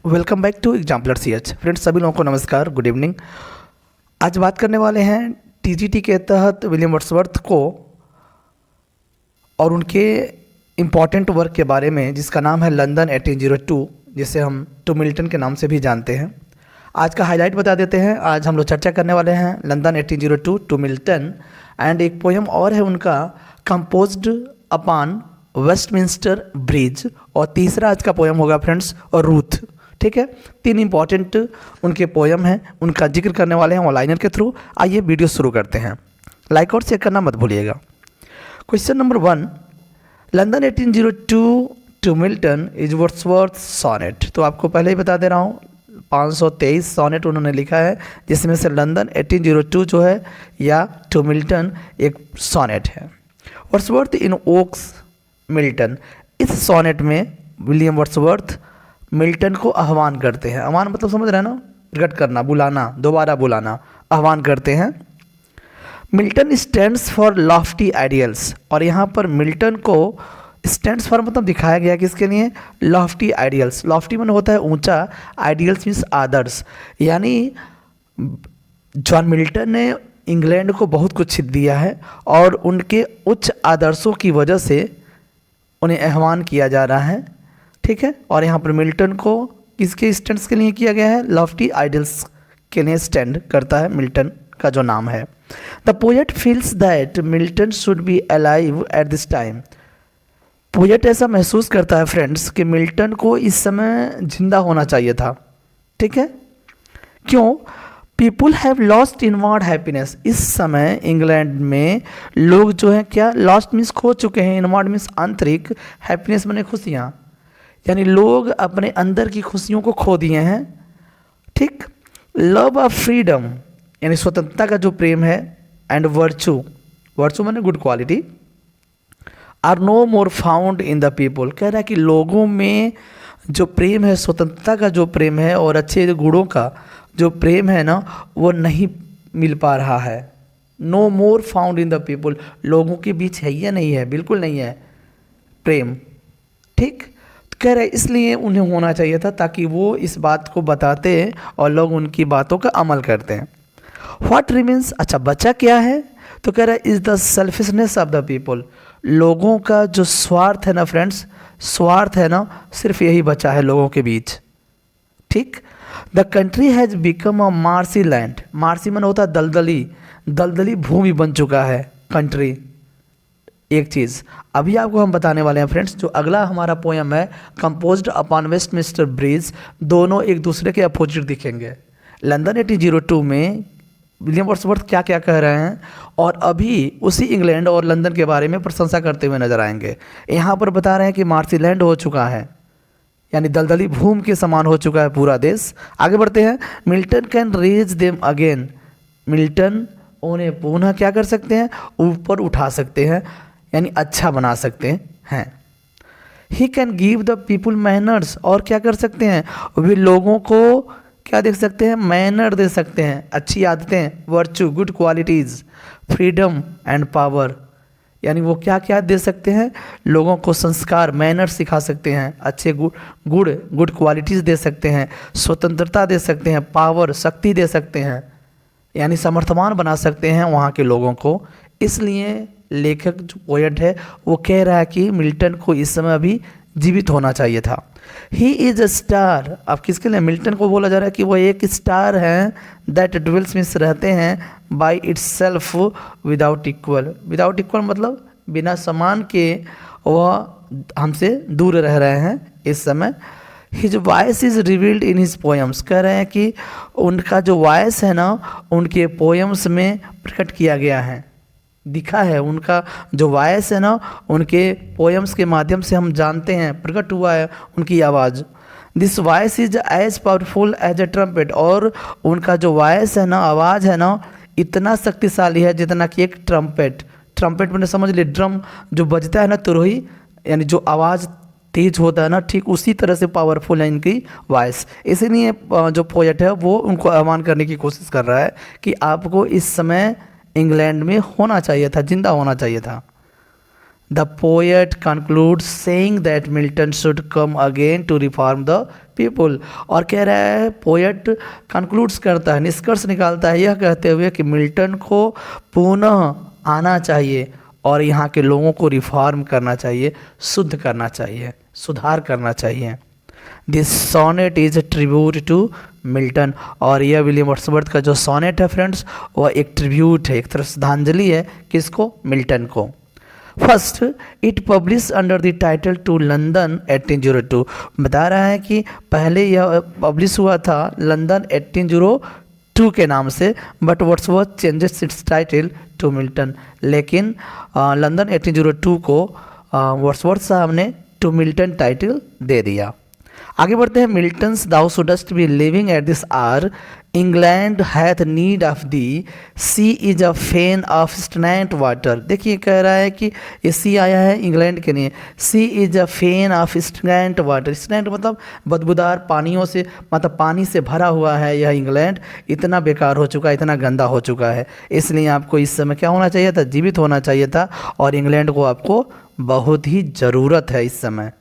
Welcome back to Exemplar CH। Friends सभी लोगों को नमस्कार, गुड इवनिंग। आज बात करने वाले हैं TGT के तहत विलियम वर्ड्सवर्थ को और उनके इम्पॉर्टेंट वर्क के बारे में, जिसका नाम है लंदन 1802, जिसे हम टू मिल्टन के नाम से भी जानते हैं। आज का हाईलाइट बता देते हैं। आज हम लोग चर्चा करने वाले हैं लंदन 1802 टू मिल्टन, एंड एक पोएम और है उनका, कंपोज्ड अपॉन वेस्टमिंस्टर ब्रिज, और तीसरा आज का पोएम होगा फ्रेंड्स रूथ। ठीक है, तीन इंपॉर्टेंट उनके पोएम हैं, उनका जिक्र करने वाले हैं ऑनलाइनर के थ्रू। आइए वीडियो शुरू करते हैं। लाइक और शेयर करना मत भूलिएगा। Question number 1, London 1802 to Milton is Wordsworth sonnet. तो आपको पहले ही बता दे रहा हूँ, 523 सोनेट उन्होंने लिखा है, जिसमें से लंदन 1802 जो है या टू मिल्टन एक सोनेट है। वर्ड्सवर्थ इन ओक्स मिल्टन, इस सोनेट में विलियम वर्ड्सवर्थ मिल्टन को आह्वान करते हैं। आह्वान मतलब समझ रहे हैं ना, प्रकट करना, बुलाना, दोबारा बुलाना, आह्वान करते हैं। Milton stands for Lofty ideals, और यहाँ पर मिल्टन को स्टैंड्स फॉर मतलब दिखाया गया किसके लिए, लॉफ्टी आइडियल्स। लॉफ्टी मतलब होता है ऊंचा, आइडियल्स मीन्स आदर्श। यानी जॉन मिल्टन ने इंग्लैंड को बहुत कुछ दिया है और उनके उच्च आदर्शों की वजह से उन्हें आह्वान किया जा रहा है। ठीक है, और यहाँ पर मिल्टन को किसके स्टैंड्स के लिए किया गया है, लॉफ्टी आइडियल्स के लिए स्टैंड करता है मिल्टन का जो नाम है। The poet feels that Milton should be alive at this time. Poet ऐसा महसूस करता है फ्रेंड्स कि मिल्टन को इस समय जिंदा होना चाहिए था। ठीक है, क्यों? People have lost inward happiness. इस समय इंग्लैंड में लोग जो है क्या, लॉस्ट मीन्स खो चुके हैं, इनवर्ड मीन्स आंतरिक, हैप्पीनेस माने खुशियाँ, यानी लोग अपने अंदर की खुशियों को खो दिए हैं। ठीक, लव ऑफ फ्रीडम यानी स्वतंत्रता का जो प्रेम है, एंड वर्चू, वर्चू माने good quality, are no more found in the people. कह रहा है कि लोगों में जो प्रेम है, स्वतंत्रता का जो प्रेम है और अच्छे गुणों का जो प्रेम है ना, वो नहीं मिल पा रहा है। No more found in the people, लोगों के बीच है या नहीं है, बिल्कुल नहीं है प्रेम। ठीक, कह रहे इसलिए उन्हें होना चाहिए था, ताकि वो इस बात को बताते और लोग उनकी बातों का अमल करते हैं। व्हाट रिमेंस, अच्छा बचा क्या है, तो कह रहा है is the selfishness of the people. लोगों का जो स्वार्थ है ना फ्रेंड्स, स्वार्थ है ना, सिर्फ यही बचा है लोगों के बीच। ठीक, the country has become a marshy land. Marshy मन होता है दलदली, दलदली भूमि बन चुका है कंट्री। एक चीज़ अभी आपको हम बताने वाले हैं फ्रेंड्स, जो अगला हमारा पोएम है कंपोज्ड अपॉन वेस्टमिंस्टर ब्रिज, दोनों एक दूसरे के अपोजिट दिखेंगे। लंदन 1802 में विलियम वर्ड्सवर्थ क्या क्या कह रहे हैं, और अभी उसी इंग्लैंड और लंदन के बारे में प्रशंसा करते हुए नजर आएंगे। यहाँ पर बता रहे हैं कि मार्सी लैंड हो चुका है, यानी दलदली भूमि के समान हो चुका है पूरा देश। आगे बढ़ते हैं। Milton can raise them again, Milton उन्हें पुनः क्या कर सकते हैं, ऊपर उठा सकते हैं, यानी अच्छा बना सकते हैं। He can give the people manners, और क्या कर सकते हैं, वे लोगों को क्या दे सकते हैं, मैनर दे सकते हैं, अच्छी आदतें, virtue, good qualities, freedom and power, यानी वो क्या क्या दे सकते हैं, लोगों को संस्कार, मैनर सिखा सकते हैं, अच्छे गुड क्वालिटीज़ दे सकते हैं, स्वतंत्रता दे सकते हैं, पावर, शक्ति दे सकते हैं, यानी समर्थवान बना सकते हैं वहाँ के लोगों को। इसलिए लेखक जो पोएट है वो कह रहा है कि मिल्टन को इस समय अभी जीवित होना चाहिए था। ही इज़ अ स्टार, अब किसके लिए, मिल्टन को बोला जा रहा है कि वो एक स्टार हैं, दैट ड्वेल्स मीन्स रहते हैं, by its self without equal. Without equal मतलब बिना समान के वह हमसे दूर रह रहे हैं इस समय। His voice is revealed in his poems, कह रहे हैं कि उनका जो वॉइस है ना, उनके पोएम्स में प्रकट किया गया है, दिखा है। उनका जो वॉइस है ना, उनके पोएम्स के माध्यम से हम जानते हैं, प्रकट हुआ है उनकी आवाज़। This voice is as powerful as a trumpet, और उनका जो वॉइस है ना, आवाज़ है ना, इतना शक्तिशाली है जितना कि एक ट्रम्पेट। ट्रम्पेट मैंने समझ लिया, ड्रम जो बजता है ना, तुरही, यानी जो आवाज़ तेज होता है ना, ठीक उसी तरह से पावरफुल है इनकी वॉइस। इसीलिए जो पोएट है वो उनको आह्वान करने की कोशिश कर रहा है कि आपको इस समय इंग्लैंड में होना चाहिए था, जिंदा होना चाहिए था। The poet conclude saying that Milton should come again to reform the people. और कह रहा है, पोएट कंक्लूड्स करता है, निष्कर्ष निकालता है यह कहते हुए कि मिल्टन को पुनः आना चाहिए और यहाँ के लोगों को रिफॉर्म करना चाहिए, शुद्ध करना चाहिए, सुधार करना चाहिए। This sonnet is a tribute to Milton. और यह विलियम वर्ड्सवर्थ का जो सोनेट है फ्रेंड्स, वह एक ट्रिब्यूट है, एक तरह श्रद्धांजलि है, किसको? मिल्टन को। First it publish under the title to London 1802। बता रहा है कि पहले यह पब्लिश हुआ था लंदन 1802 के नाम से, but Wordsworth changes its title to Milton. लेकिन लंदन 1802 को वर्ड्सवर्थ साहब ने टू मिल्टन टाइटल दे दिया। आगे बढ़ते हैं। Milton's thou shouldst be living at this hour, England hath need of thee, she is a fen of stagnant water. देखिए कह रहा है कि ये सी आया है इंग्लैंड के लिए, she is a fen of stagnant water. Stagnant मतलब बदबूदार पानियों से, मतलब पानी से भरा हुआ है यह इंग्लैंड, इतना बेकार हो चुका है, इतना गंदा हो चुका है। इसलिए आपको इस समय क्या होना चाहिए था? जीवित होना चाहिए था, और इंग्लैंड को आपको बहुत ही ज़रूरत है इस समय।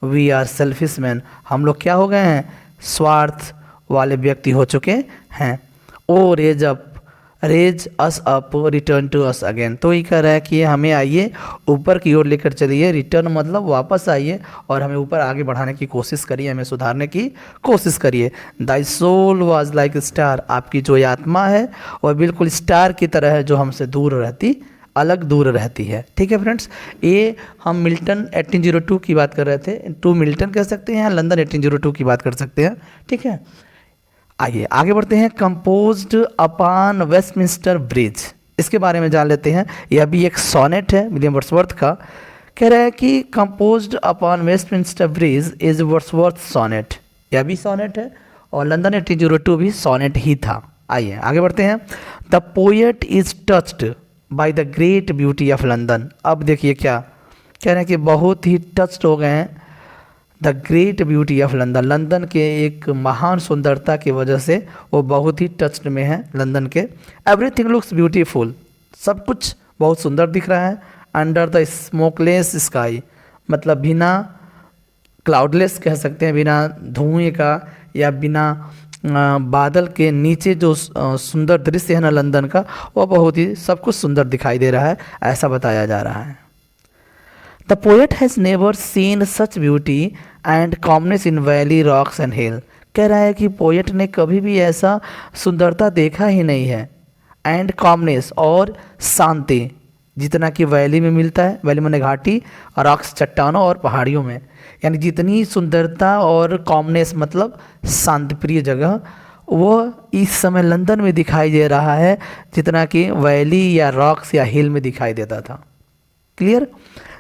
वी आर सेल्फिश मैन, हम लोग क्या हो गए हैं? स्वार्थ वाले व्यक्ति हो चुके हैं। O raise up, raise us up, return to us again. तो ये कह रहा है कि हमें आइए ऊपर की ओर लेकर चलिए, रिटर्न मतलब वापस आइए और हमें ऊपर आगे बढ़ाने की कोशिश करिए, हमें सुधारने की कोशिश करिए। Thy soul was like star, आपकी जो आत्मा है वह बिल्कुल स्टार की तरह है, जो हमसे दूर रहती, अलग दूर रहती है। ठीक है फ्रेंड्स, ये हम मिल्टन 1802 की बात कर रहे थे, टू मिल्टन कह सकते हैं, लंदन 1802 की बात कर सकते हैं। ठीक है, आइए आगे बढ़ते हैं। कंपोज्ड अपॉन वेस्टमिंस्टर ब्रिज, इसके बारे में जान लेते हैं। यह भी एक सोनेट है विलियम वर्ड्सवर्थ का। कह रहा है कि composed upon Westminster bridge is Wordsworth sonnet, यह भी सोनेट है और लंदन 1802 भी सोनेट ही था। आइए आगे बढ़ते हैं। The poet is touched by the great beauty of London. अब देखिए क्या कह रहे हैं कि बहुत ही टच्ड हो गए हैं the great beauty of London, London के एक महान सुंदरता की वजह से वो बहुत ही टच्ड में है लंदन के। एवरीथिंग लुक्स ब्यूटीफुल, सब कुछ बहुत सुंदर दिख रहा है। अंडर द स्मोकलेस स्काई, मतलब बिना क्लाउडलेस कह सकते हैं, बिना धुएं का या बिना बादल के नीचे जो सुंदर दृश्य है ना लंदन का, वह बहुत ही सब कुछ सुंदर दिखाई दे रहा है, ऐसा बताया जा रहा है। The poet has never seen such beauty and commonness in valley rocks and hill. कह रहा है कि पोएट ने कभी भी ऐसा सुंदरता देखा ही नहीं है, एंड कॉमनेस और शांति, जितना कि वैली में मिलता है, वैली माने घाटी, रॉक्स चट्टानों और पहाड़ियों में, यानी जितनी सुंदरता और कॉमनेस मतलब शांतिप्रिय जगह, वो इस समय लंदन में दिखाई दे रहा है जितना कि वैली या रॉक्स या हिल में दिखाई देता था। Clear?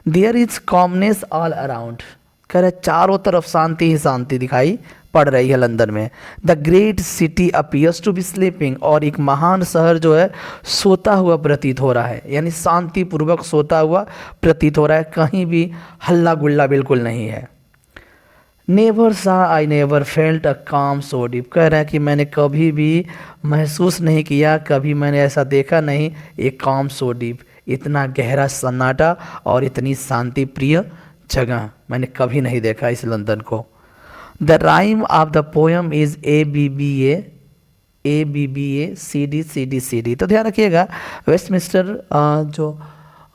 There is commonness all around, कह रहे चारों तरफ शांति ही शांति दिखाई पड़ रही है लंदन में। The great city appears to be sleeping, और एक महान शहर जो है सोता हुआ प्रतीत हो रहा है, यानी शांतिपूर्वक सोता हुआ प्रतीत हो रहा है, कहीं भी हल्ला गुल्ला बिल्कुल नहीं है। नेवर सा आई नेवर फेल्ट अ काम सो डीप, कह रहा है कि मैंने कभी भी महसूस नहीं किया, कभी मैंने ऐसा देखा नहीं, एक काम सो डीप, इतना गहरा सन्नाटा और इतनी शांति प्रिय जगह मैंने कभी नहीं देखा इस लंदन को। The rhyme of the poem is ABBA CD CD CD। तो ध्यान रखिएगा, वेस्टमिंस्टर जो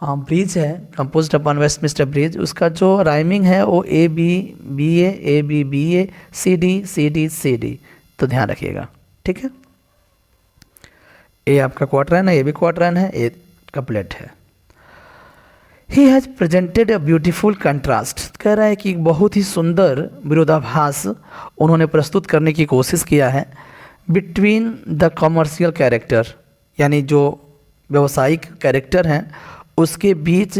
ब्रिज है, कंपोज्ड अपॉन वेस्टमिंस्टर ब्रिज, उसका जो राइमिंग है वो ABBA CD CD CD। तो ध्यान रखिएगा, ठीक है। ये आपका क्वार्टराइन है, ये भी क्वार्टराइन है, ये कपलेट है। He has presented a beautiful contrast, कह रहा है कि बहुत ही सुंदर विरोधाभास उन्होंने प्रस्तुत करने की कोशिश किया है बिटवीन द कमर्शियल कैरेक्टर, यानी जो व्यवसायिक कैरेक्टर हैं उसके बीच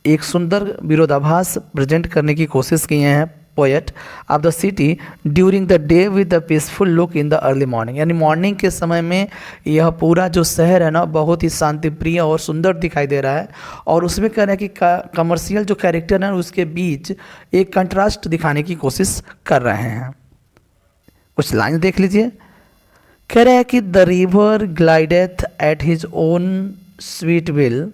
एक सुंदर विरोधाभास प्रेजेंट करने की कोशिश किए हैं poet of the city during the day with the peaceful look in the early morning, यानी मॉर्निंग के समय में यह पूरा जो शहर है ना बहुत ही शांतिप्रिय और सुंदर दिखाई दे रहा है, और उसमें कह रहे हैं कि कमर्शियल जो कैरेक्टर है उसके बीच एक कंट्रास्ट दिखाने की कोशिश कर रहे हैं। कुछ लाइन देख लीजिए, कह रहा है कि the river glideth at his own sweet will,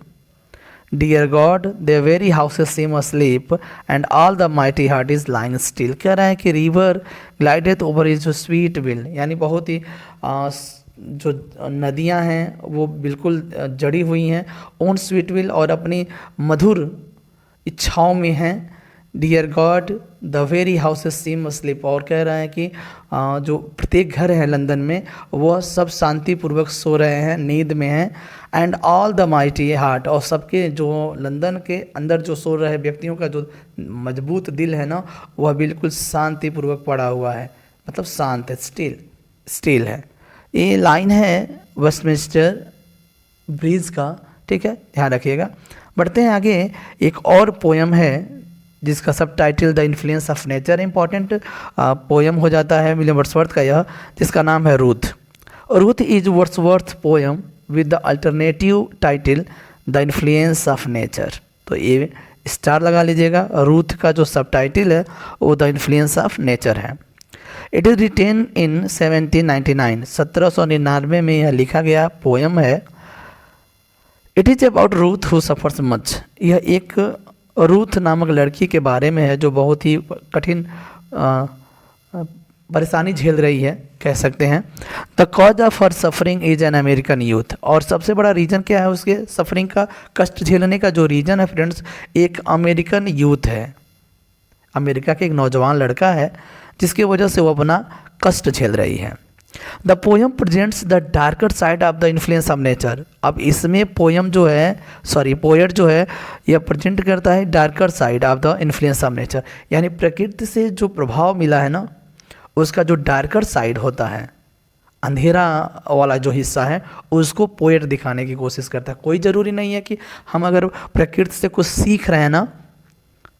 dear God the very houses seem asleep and all the mighty heart is lying still. कह रहा है कि रिवर ग्लाइडेथ ओवर इज जो स्वीट विल, यानी बहुत ही जो नदियां हैं वो बिल्कुल जड़ी हुई हैं ओन स्वीट विल और अपनी मधुर इच्छाओं में हैं। Dear God the very houses seem asleep, और कह रहा है कि जो प्रत्येक घर है लंदन में वह सब शांतिपूर्वक सो रहे हैं, नींद में हैं। And all the mighty heart, और सबके जो लंदन के अंदर जो सो रहे व्यक्तियों का जो मजबूत दिल है ना वह बिल्कुल शांतिपूर्वक पड़ा हुआ है, मतलब शांत है, स्टील है। ये लाइन है वेस्टमिंस्टर ब्रिज का, ठीक है, ध्यान रखिएगा। बढ़ते हैं आगे। एक और पोयम है जिसका सब title the influence of nature, important poem हो जाता है विलियम वर्ड्सवर्थ का यह, जिसका नाम है Ruth. Ruth is Wordsworth poem with the alternative title the influence of nature. तो ये स्टार लगा लीजिएगा। रूथ का जो सब टाइटल है वो द इन्फ्लुएंस ऑफ नेचर है। इट इज़ रिटेन इन 1799, 1799 में यह लिखा गया पोयम है। It is about Ruth who suffers much. यह एक रूथ नामक लड़की के बारे में है जो बहुत ही कठिन परेशानी झेल रही है, कह सकते हैं। The cause of her suffering is an American youth, और सबसे बड़ा रीज़न क्या है उसके सफरिंग का, कष्ट झेलने का जो रीज़न है फ्रेंड्स, एक अमेरिकन यूथ है। अमेरिका के एक नौजवान लड़का है जिसकी वजह से वो अपना कष्ट झेल रही है। The poem presents the darker side of the influence of nature. अब इसमें पोयम जो है, पोएट जो है, यह प्रेजेंट करता है darker side of the influence of nature, यानी प्रकृति से जो प्रभाव मिला है ना उसका जो डार्कर साइड होता है, अंधेरा वाला जो हिस्सा है, उसको पोएट दिखाने की कोशिश करता है। कोई ज़रूरी नहीं है कि हम अगर प्रकृति से कुछ सीख रहे हैं ना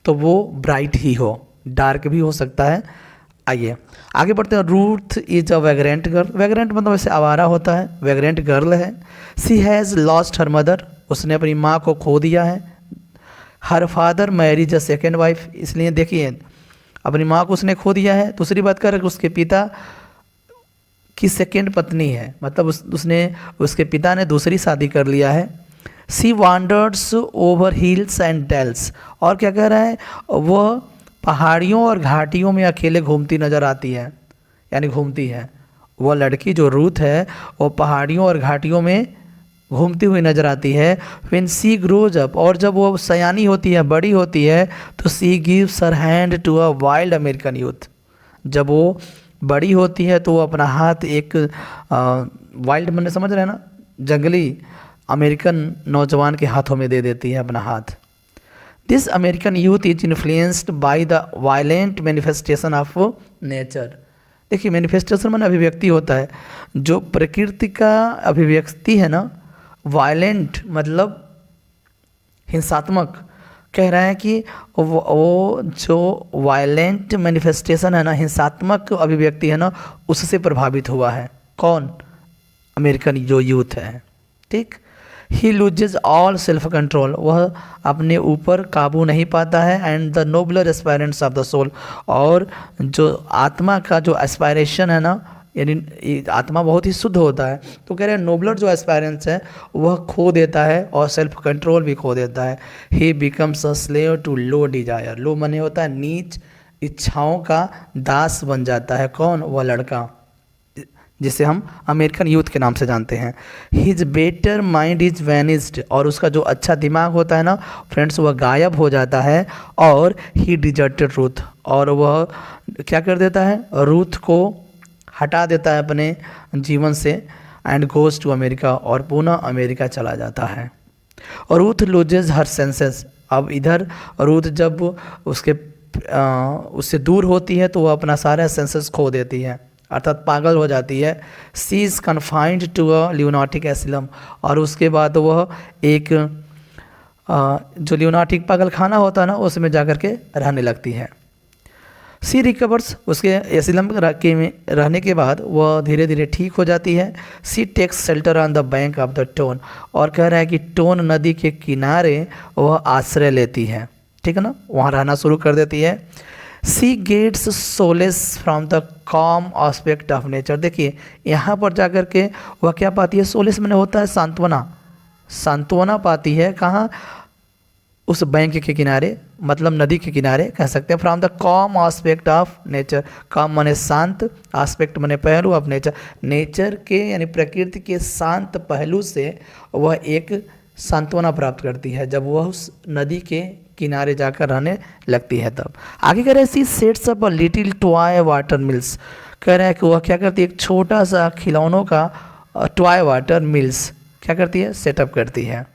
तो वो ब्राइट ही हो, डार्क भी हो सकता है। आइए आगे बढ़ते हैं। Ruth is a vagrant girl. Vagrant मतलब वैसे आवारा होता है, वैग्रेंट गर्ल है। सी हैज़ लॉस्ट हर मदर, उसने अपनी माँ को खो दिया है। Her father marriage a second wife, इसलिए देखिए अपनी माँ को उसने खो दिया है। दूसरी बात कर उसके पिता की सेकेंड पत्नी है, मतलब उसके पिता ने दूसरी शादी कर लिया है। She wanders over hills and dales, और क्या कह रहा है, वह पहाड़ियों और घाटियों में अकेले घूमती नज़र आती है, यानी घूमती है। वह लड़की जो रूथ है वो पहाड़ियों और घाटियों में घूमती हुई नज़र आती है। व्हेन सी ग्रोज अप, और जब वो सयानी होती है, बड़ी होती है, तो she gives her hand to a wild American youth. जब वो बड़ी होती है तो वो अपना हाथ एक वाइल्ड, मैंने समझ रहे हैं ना, जंगली अमेरिकन नौजवान के हाथों में दे देती है अपना हाथ। This American youth is influenced by the violent manifestation of nature. देखिए मैनिफेस्टेशन माने अभिव्यक्ति होता है, जो प्रकृति का अभिव्यक्ति है ना, वायलेंट मतलब हिंसात्मक। कह रहा है कि वो जो वायलेंट मैनिफेस्टेशन है ना, हिंसात्मक अभिव्यक्ति है ना, उससे प्रभावित हुआ है। कौन? अमेरिकन जो यूथ है, ठीक। He loses all self control, वह अपने ऊपर काबू नहीं पाता है। And the nobler aspirants of the soul, और जो आत्मा का जो एस्पायरेशन है ना, यानी आत्मा बहुत ही शुद्ध होता है, तो कह रहे हैं नोबलर जो एस्पायरेंस है वह खो देता है और सेल्फ कंट्रोल भी खो देता है। He becomes a slave to low desire, low मने होता है नीच इच्छाओं का दास बन जाता है। कौन? वह लड़का जिसे हम अमेरिकन यूथ के नाम से जानते हैं। His better mind is vanished, और उसका जो अच्छा दिमाग होता है ना फ्रेंड्स, वह गायब हो जाता है। और ही डिजर्टेड रूथ, और वह क्या कर देता है, रूथ को हटा देता है अपने जीवन से। एंड गोज टू अमेरिका, और पुनः अमेरिका चला जाता है। और रूथ लूजेज हर सेंसेस, अब इधर रूथ जब उससे दूर होती है तो वह अपना सारा सेंसेस खो देती है, अर्थात पागल हो जाती है। सी इज़ कन्फाइंड टू अ ल्यूनाटिक एसिलम, और उसके बाद वह एक जो ल्यूनाटिक पागल खाना होता है ना उसमें जाकर के रहने लगती है। सी रिकवर्स, उसके एसिलम में रहने के बाद वह धीरे धीरे ठीक हो जाती है। She takes shelter on the bank of the Tone, और कह रहा है कि टोन नदी के किनारे वह आश्रय लेती है, ठीक है ना, वहाँ रहना शुरू कर देती है। She gets solace from the calm aspect of nature, देखिए यहाँ पर जाकर के वह क्या पाती है, सोलेस मैंने होता है सांत्वना, सांत्वना पाती है। कहाँ? उस बैंक के किनारे, मतलब नदी के किनारे कह सकते हैं। From the com aspect of nature, com माने शांत, आस्पेक्ट माने पहलू ऑफ नेचर, नेचर के यानी प्रकृति के शांत पहलू से वह एक सांत्वना प्राप्त करती है जब वह उस नदी के किनारे जाकर रहने लगती है तब। आगे कह रहे हैं she sets up a little toy water mills, कह रहे हैं कि वह क्या करती है, एक छोटा सा खिलौनों का टॉय वाटर मिल्स क्या करती है, सेटअप करती है।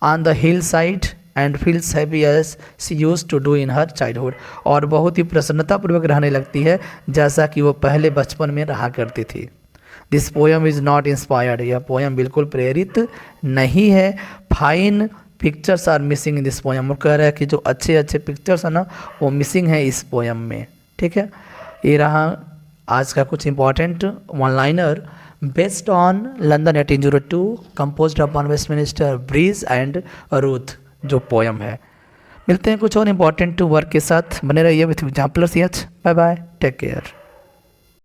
On the hill side and feels happy as she used to do in her childhood, और बहुत ही प्रसन्नतापूर्वक रहने लगती है जैसा कि वो पहले बचपन में रहा करती थी। This poem is not inspired, यह पोएम बिल्कुल प्रेरित नहीं है। Fine pictures are missing in this poem, वो कह रहा है कि जो अच्छे अच्छे पिक्चर्स हैं ना वो मिसिंग है इस पोएम में। ठीक है, ये रहा आज का कुछ important one liner based on London 1802 composed upon Westminster bridge and Ruth जो पोएम है। मिलते हैं कुछ और इंपॉर्टेंट वर्क के साथ, बने रहिए with Exemplars. Bye bye, take care.